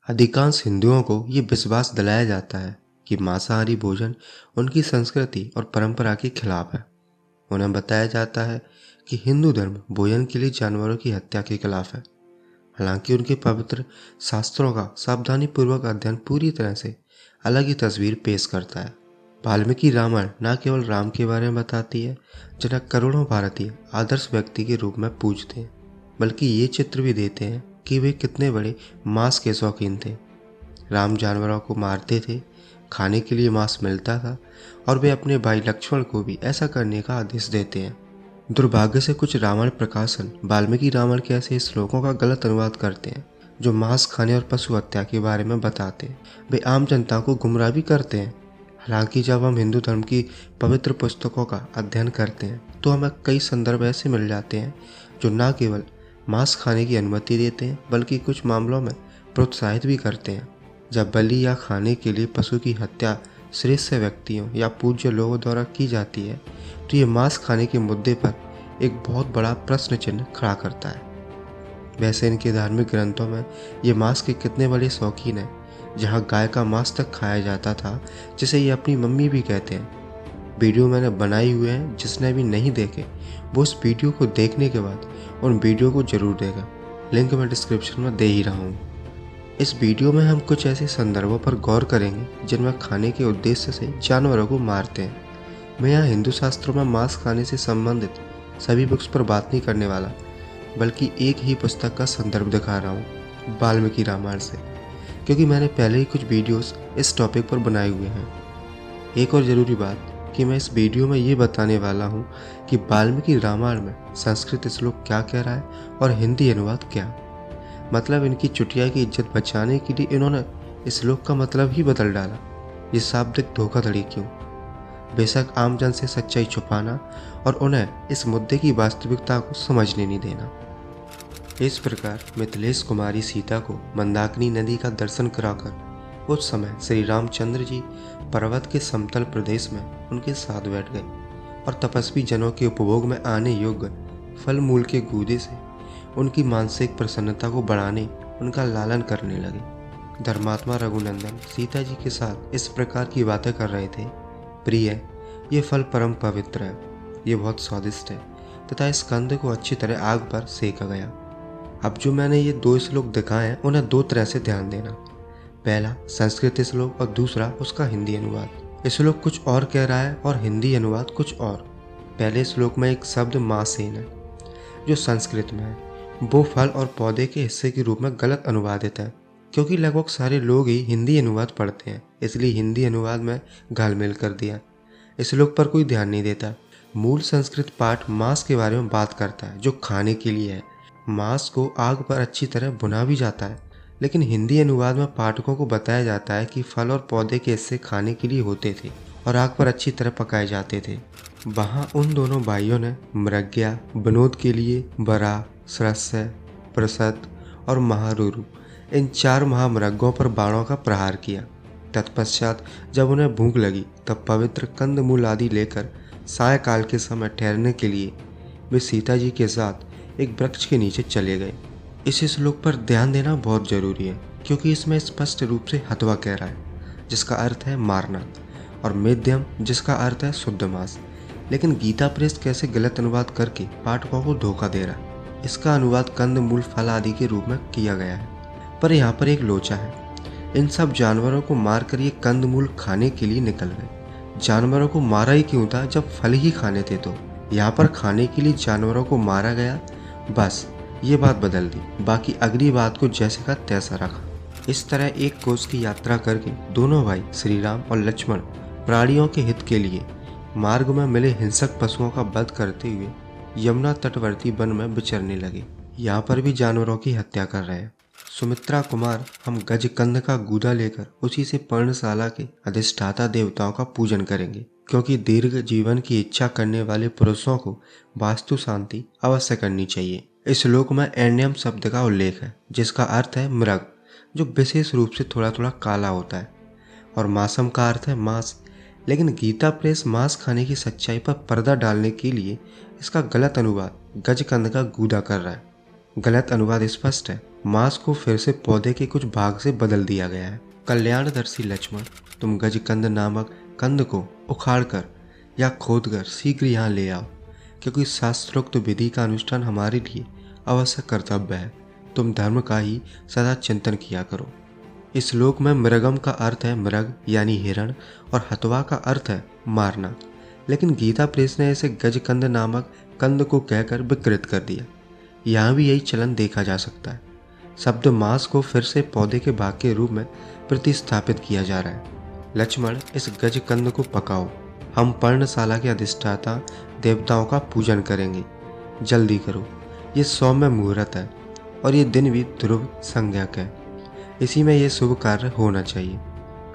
अधिकांश हिंदुओं को ये विश्वास दिलाया जाता है कि मांसाहारी भोजन उनकी संस्कृति और परंपरा के खिलाफ है। उन्हें बताया जाता है कि हिंदू धर्म भोजन के लिए जानवरों की हत्या के खिलाफ है। हालांकि उनके पवित्र शास्त्रों का सावधानीपूर्वक अध्ययन पूरी तरह से अलग ही तस्वीर पेश करता है। वाल्मीकि रामायण न केवल राम के बारे में बताती है जिन्हें करोड़ों भारतीय आदर्श व्यक्ति के रूप में पूजते हैं, बल्कि ये चित्र भी देते हैं कि वे कितने बड़े मांस के शौकीन थे। राम जानवरों को मारते थे, खाने के लिए मांस मिलता था और वे अपने भाई लक्ष्मण को भी ऐसा करने का आदेश देते हैं। दुर्भाग्य से कुछ रामायण प्रकाशन वाल्मीकि रामायण के ऐसे श्लोकों का गलत अनुवाद करते हैं जो मांस खाने और पशु हत्या के बारे में बताते हैं। वे आम जनता को गुमराह भी करते हैं। हालांकि जब हम हिंदू धर्म की पवित्र पुस्तकों का अध्ययन करते हैं तो हमें कई संदर्भ ऐसे मिल जाते हैं जो न केवल मांस खाने की अनुमति देते हैं बल्कि कुछ मामलों में प्रोत्साहित भी करते हैं। जब बलि या खाने के लिए पशु की हत्या श्रेष्ठ व्यक्तियों या पूज्य लोगों द्वारा की जाती है तो ये मांस खाने के मुद्दे पर एक बहुत बड़ा प्रश्न चिन्ह खड़ा करता है। वैसे इनके धार्मिक ग्रंथों में ये मांस के कितने बड़े शौकीन हैं। जहाँ गाय का मांस तक खाया जाता था, जिसे ये अपनी मम्मी भी कहते हैं। वीडियो मैंने बनाई हुए हैं, जिसने भी नहीं देखे वो उस वीडियो को देखने के बाद उन वीडियो को जरूर देगा। लिंक मैं डिस्क्रिप्शन में दे ही रहा हूँ। इस वीडियो में हम कुछ ऐसे संदर्भों पर गौर करेंगे जिनमें खाने के उद्देश्य से जानवरों को मारते हैं। मैं यहाँ हिंदू शास्त्रों में मांस खाने से संबंधित सभी बुक्स पर बात नहीं करने वाला, बल्कि एक ही पुस्तक का संदर्भ दिखा रहा हूँ, वाल्मीकि रामायण से, क्योंकि मैंने पहले ही कुछ वीडियोस इस टॉपिक पर बनाए हुए हैं। एक और ज़रूरी बात कि मैं इस वीडियो में ये बताने वाला हूँ कि वाल्मीकि रामायण में संस्कृत श्लोक क्या कह रहा है और हिंदी अनुवाद क्या। मतलब इनकी चुटिया की इज्जत बचाने के लिए इन्होंने इस श्लोक का मतलब ही बदल डाला। ये शाब्दिक धोखाधड़ी क्यों? बेशक आम जन से सच्चाई छुपाना और उन्हें इस मुद्दे की वास्तविकता को समझने नहीं देना। इस प्रकार मिथिलेश कुमारी सीता को मंदाकिनी नदी का दर्शन कराकर उस समय श्री रामचंद्र जी पर्वत के समतल प्रदेश में उनके साथ बैठ गए और तपस्वी जनों के उपभोग में आने योग्य फल मूल के गूदे से उनकी मानसिक प्रसन्नता को बढ़ाने उनका लालन करने लगे। धर्मात्मा रघुनंदन सीता जी के साथ इस प्रकार की बातें कर रहे थे। प्रिय, ये फल परम पवित्र है, ये बहुत स्वादिष्ट है तथा इस कंद को अच्छी तरह आग पर सेका गया। अब जो मैंने ये दो श्लोक दिखाए हैं उन्हें दो तरह से ध्यान देना। पहला संस्कृत श्लोक और दूसरा उसका हिंदी अनुवाद। श्लोक कुछ और कह रहा है और हिंदी अनुवाद कुछ और। पहले श्लोक में एक शब्द मासेन है जो संस्कृत में है, वो फल और पौधे के हिस्से के रूप में गलत अनुवादित है। क्योंकि लगभग सारे लोग ही हिंदी अनुवाद पढ़ते हैं, इसलिए हिंदी अनुवाद में घालमेल कर दिया। इस श्लोक पर कोई ध्यान नहीं देता। मूल संस्कृत पाठ मांस के बारे में बात करता है जो खाने के लिए है। मांस को आग पर अच्छी तरह भुना भी जाता है, लेकिन हिंदी अनुवाद में पाठकों को बताया जाता है कि फल और पौधे के हिस्से खाने के लिए होते थे और आग पर अच्छी तरह पकाए जाते थे। वहाँ उन दोनों भाइयों ने मृग्या, विनोद के लिए बरा, सरस्य, प्रसत और महारुरु, इन 4 महामृगों पर बाणों का प्रहार किया। तत्पश्चात जब उन्हें भूख लगी तब पवित्र कंदमूल आदि लेकर सायकाल के समय ठहरने के लिए वे सीता जी के साथ एक वृक्ष के नीचे चले गए। इस श्लोक पर ध्यान देना बहुत जरूरी है क्योंकि इसमें स्पष्ट रूप से हत्वा कह रहा है जिसका अर्थ है मारना, और मेध्यम जिसका अर्थ है शुद्ध मांस। लेकिन गीता प्रेस कैसे गलत अनुवाद करके पाठकों को धोखा दे रहा है। इसका अनुवाद कंदमूल फल आदि के रूप में किया गया है, पर यहाँ पर एक लोचा है। इन सब जानवरों को मारकर ये कंदमूल खाने के लिए निकल गए। जानवरों को मारा ही क्यों था जब फल ही खाने थे? तो यहाँ पर खाने के लिए जानवरों को मारा गया, बस ये बात बदल दी, बाकी अगली बात को जैसे का तैसा रखा। इस तरह एक कोस की यात्रा करके दोनों भाई श्री राम और लक्ष्मण प्राणियों के हित के लिए मार्ग में मिले हिंसक पशुओं का वध करते हुए यमुना तटवर्ती वन में विचरने लगे। यहाँ पर भी जानवरों की हत्या कर रहे हैं। सुमित्रा कुमार हम गजकंद का गूदा लेकर उसी से पर्णशाला के अधिष्ठाता देवताओं का पूजन करेंगे, क्योंकि दीर्घ जीवन की इच्छा करने वाले पुरुषों को वास्तु शांति अवश्य करनी चाहिए। इस श्लोक में एण्यम शब्द का उल्लेख है जिसका अर्थ है मृग, जो विशेष रूप से थोड़ा थोड़ा काला होता है, और मासम का अर्थ है मांस। लेकिन गीता प्रेस मांस खाने की सच्चाई पर पर्दा डालने के लिए इसका गलत अनुवाद गजकंद का गूदा कर रहा है। गलत अनुवाद स्पष्ट है, मांस को फिर से पौधे के कुछ भाग से बदल दिया गया है। कल्याणदर्शी लक्ष्मण, तुम गजकंद नामक कंद को उखाड़कर या खोदकर शीघ्र यहाँ ले आओ, क्योंकि शास्त्रोक्त विधि का अनुष्ठान हमारे लिए आवश्यक कर्तव्य है। तुम धर्म का ही सदा चिंतन किया करो। इस श्लोक में मृगम का अर्थ है मृग यानी हिरण और हतवा का अर्थ है मारना, लेकिन गीता प्रेस ने इसे गजकंद नामक कंद को कहकर विकृत कर दिया। यहाँ भी यही चलन देखा जा सकता है। शब्द मांस को फिर से पौधे के भाग के रूप में प्रतिस्थापित किया जा रहा है। लक्ष्मण, इस गजकंद को पकाओ, हम पर्णशाला के अधिष्ठाता देवताओं का पूजन करेंगे। जल्दी करो, ये सौम्य मुहूर्त है और ये दिन भी ध्रुव संज्ञक है। इसी में ये शुभ कार्य होना चाहिए।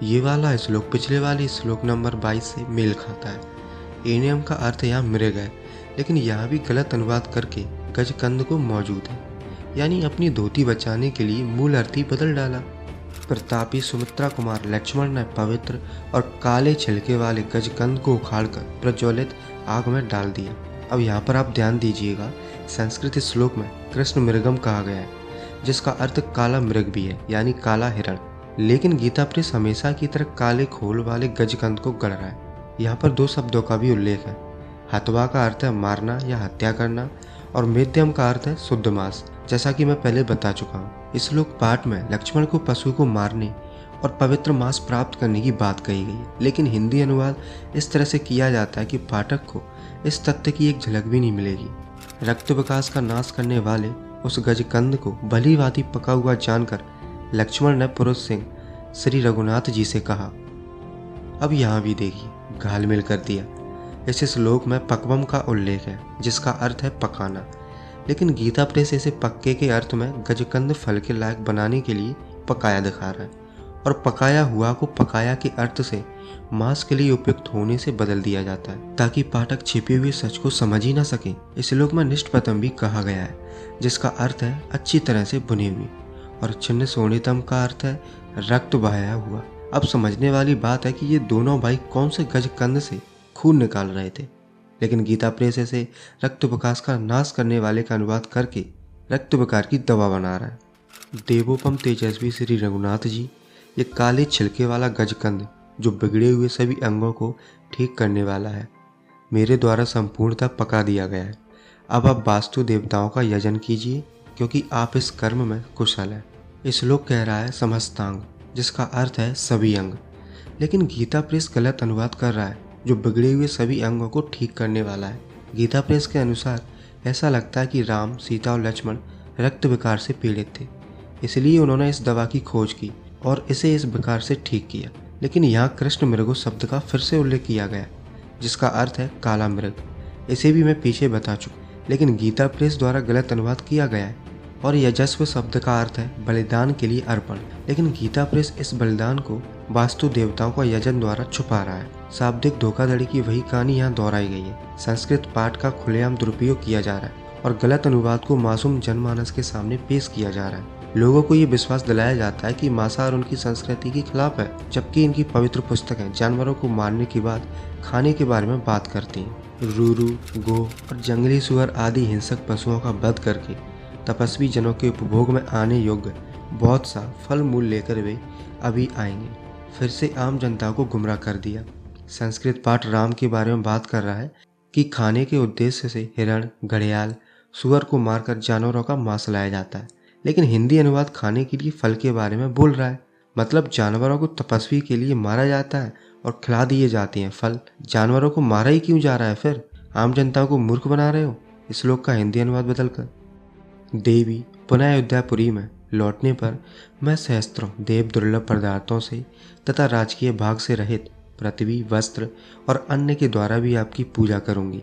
ये वाला श्लोक पिछले वाले श्लोक नंबर 22 से मेल खाता है। एनियम का अर्थ यहाँ मृग है, लेकिन यहाँ भी गलत अनुवाद करके गजकंद को मौजूद है, यानी अपनी धोती बचाने के लिए मूल अर्थ ही बदल डाला। प्रतापी सुमित्रा कुमार लक्ष्मण ने पवित्र और काले छिलके वाले गजकंद को उखाड़कर प्रज्वलित आग में डाल दिया। अब यहाँ पर आप ध्यान दीजिएगा, संस्कृत श्लोक में कृष्ण मृगम कहा गया है, जिसका अर्थ काला मृग भी है, यानी काला हिरण। लेकिन गीता प्रेस हमेशा की तरह काले खोल वाले गजकंद को गढ़ रहा है। यहाँ पर दो शब्दों का भी उल्लेख है। हतवा का अर्थ है मारना या हत्या करना, और मेध्यम का अर्थ है शुद्ध मांस, जैसा कि मैं पहले बता चुका हूँ। इस श्लोक पाठ में लक्ष्मण को पशु को मारने और पवित्र मांस प्राप्त करने की बात कही गई है, लेकिन हिंदी अनुवाद इस तरह से किया जाता है कि पाठक को इस तथ्य की एक झलक भी नहीं मिलेगी। रक्त विकास का नाश करने वाले उस गजकंद को भली भांति पका हुआ जानकर लक्ष्मण ने पुरुष सिंह श्री रघुनाथ जी से कहा। अब यहाँ भी देखिए, घालमेल कर दिया। इस श्लोक में पक्वम का उल्लेख है, जिसका अर्थ है पकाना, लेकिन गीता प्रेस इसे पक्के के अर्थ में गजकंद फल के लायक बनाने के लिए पकाया दिखा रहा है, और पकाया हुआ को पकाया के अर्थ से मांस के लिए उपयुक्त होने से बदल दिया जाता है, ताकि पाठक छिपे हुए सच को समझ ही ना सके। इस श्लोक में निष्पतम भी कहा गया है, जिसका अर्थ है अच्छी तरह से बुने हुए, और छिन्न सोनेतम का अर्थ है रक्त बहाया हुआ। अब समझने वाली बात है कि ये दोनों भाई कौन से गजकंद से खून निकाल रहे थे, लेकिन गीता प्रेस इसे रक्त विकास का नाश करने वाले का अनुवाद करके रक्त विकार की दवा बना रहा है। देवोपम तेजस्वी श्री रघुनाथ जी, ये काले छिलके वाला गजकंद जो बिगड़े हुए सभी अंगों को ठीक करने वाला है, मेरे द्वारा संपूर्णतः पका दिया गया है। अब आप वास्तु देवताओं का यजन कीजिए, क्योंकि आप इस कर्म में कुशल हैं। इस श्लोक कह रहा है समस्तांग, जिसका अर्थ है सभी अंग, लेकिन गीता प्रेस गलत अनुवाद कर रहा है, जो बिगड़े हुए सभी अंगों को ठीक करने वाला है। गीता प्रेस के अनुसार ऐसा लगता है कि राम, सीता और लक्ष्मण रक्त विकार से पीड़ित थे, इसलिए उन्होंने इस दवा की खोज की और इसे इस विकार से ठीक किया। लेकिन यहाँ कृष्ण मृगो शब्द का फिर से उल्लेख किया गया, जिसका अर्थ है काला मृग। इसे भी मैं पीछे बता चुका, लेकिन गीता प्रेस द्वारा गलत अनुवाद किया गया है, और यजस्व शब्द का अर्थ है बलिदान के लिए अर्पण, लेकिन गीता प्रेस इस बलिदान को वास्तु देवताओं का यजन द्वारा छुपा रहा है। शाब्दिक धोखाधड़ी की वही कहानी यहाँ दोहराई गई है। संस्कृत पाठ का खुलेआम दुरुपयोग किया जा रहा है और गलत अनुवाद को मासूम जनमानस के सामने पेश किया जा रहा है। लोगों को ये विश्वास दिलाया जाता है कि मांसाहार उनकी संस्कृति के खिलाफ है, जबकि इनकी पवित्र पुस्तकें जानवरों को मारने के बाद खाने के बारे में बात करती हैं। रूरू, गो और जंगली सुअर आदि हिंसक पशुओं का वध करके तपस्वी जनों के उपभोग में आने योग्य बहुत सा फल मूल लेकर वे अभी आएंगे। फिर से आम जनता को गुमराह कर दिया। संस्कृत पाठ राम के बारे में बात कर रहा है कि खाने के उद्देश्य से हिरण, घड़ियाल, सुअर को मारकर जानवरों का मांस लाया जाता है, लेकिन हिंदी अनुवाद खाने के लिए फल के बारे में बोल रहा है। मतलब जानवरों को तपस्वी के लिए मारा जाता है और खिला दिए जाते हैं फल। जानवरों को मारा ही क्यों जा रहा है फिर? आम जनता को मूर्ख बना रहे हो इस श्लोक का हिंदी अनुवाद बदलकर। देवी पुनः अयोध्यापुरी में लौटने पर मैं सहस्त्रों देव दुर्लभ पदार्थों से तथा राजकीय भाग से रहित पृथ्वी, वस्त्र और अन्न के द्वारा भी आपकी पूजा करूंगी।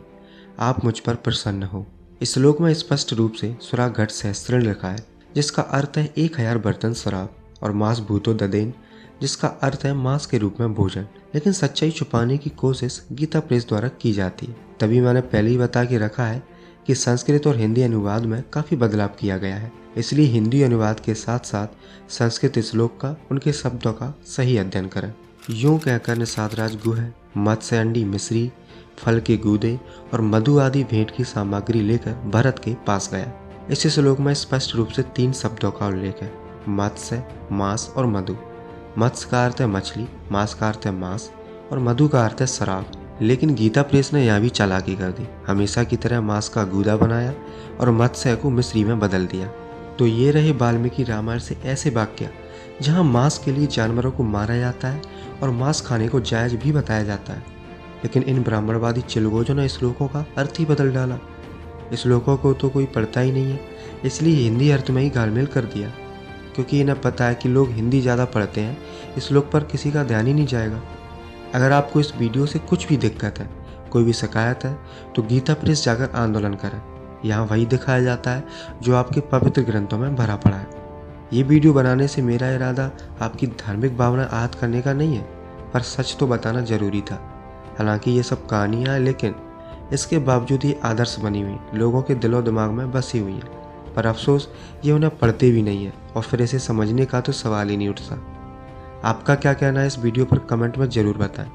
आप मुझ पर प्रसन्न हो। इस श्लोक में स्पष्ट रूप से सुराघट सहस्त्र लिखा है, जिसका अर्थ है 1000 बर्तन शराब, और मांस भूतो ददेन, जिसका अर्थ है मांस के रूप में भोजन। लेकिन सच्चाई छुपाने की कोशिश गीता प्रेस द्वारा की जाती है। तभी मैंने पहले ही बता के रखा है कि संस्कृत और हिंदी अनुवाद में काफ़ी बदलाव किया गया है, इसलिए हिंदी अनुवाद के साथ साथ संस्कृत श्लोक का, उनके शब्दों का सही अध्ययन करें। यूं कहकर निषादराज गुह मत्स्य अंडी मिश्री, फल के गूदे और मधु आदि भेंट की सामग्री लेकर भरत के पास गया। इस श्लोक में स्पष्ट रूप से 3 शब्दों का उल्लेख है, मत्स्य, मांस और मधु। मत्स्य का अर्थ है मछली, मांस का अर्थ है मांस और मधु का अर्थ है शराब। लेकिन गीता प्रेस ने यहाँ भी चालाकी कर दी, हमेशा की तरह मांस का गूदा बनाया और मत्स्य को मिश्री में बदल दिया। तो ये रहे वाल्मीकि रामायण से ऐसे वाक्य जहाँ मांस के लिए जानवरों को मारा जाता है और मांस खाने को जायज भी बताया जाता है। लेकिन इन ब्राह्मणवादी चिलगोजों ने श्लोकों का अर्थ ही बदल डाला। श्लोकों को तो कोई पढ़ता ही नहीं है, इसलिए हिंदी अर्थ में ही घालमेल कर दिया, क्योंकि इन्हें पता है कि लोग हिंदी ज़्यादा पढ़ते हैं, श्लोक पर किसी का ध्यान ही नहीं जाएगा। अगर आपको इस वीडियो से कुछ भी दिक्कत है, कोई भी शिकायत है, तो गीता प्रेस जाकर आंदोलन करें। यहाँ वही दिखाया जाता है जो आपके पवित्र ग्रंथों में भरा पड़ा है। ये वीडियो बनाने से मेरा इरादा आपकी धार्मिक भावना आहत करने का नहीं है, पर सच तो बताना जरूरी था। हालांकि ये सब कहानियाँ हैं, लेकिन इसके बावजूद ये आदर्श बनी हुई लोगों के दिलो दिमाग में बसी हुई हैं। पर अफसोस ये उन्हें पढ़ते भी नहीं है और फिर इसे समझने का तो सवाल ही नहीं उठता। आपका क्या कहना है इस वीडियो पर कमेंट में ज़रूर बताएं।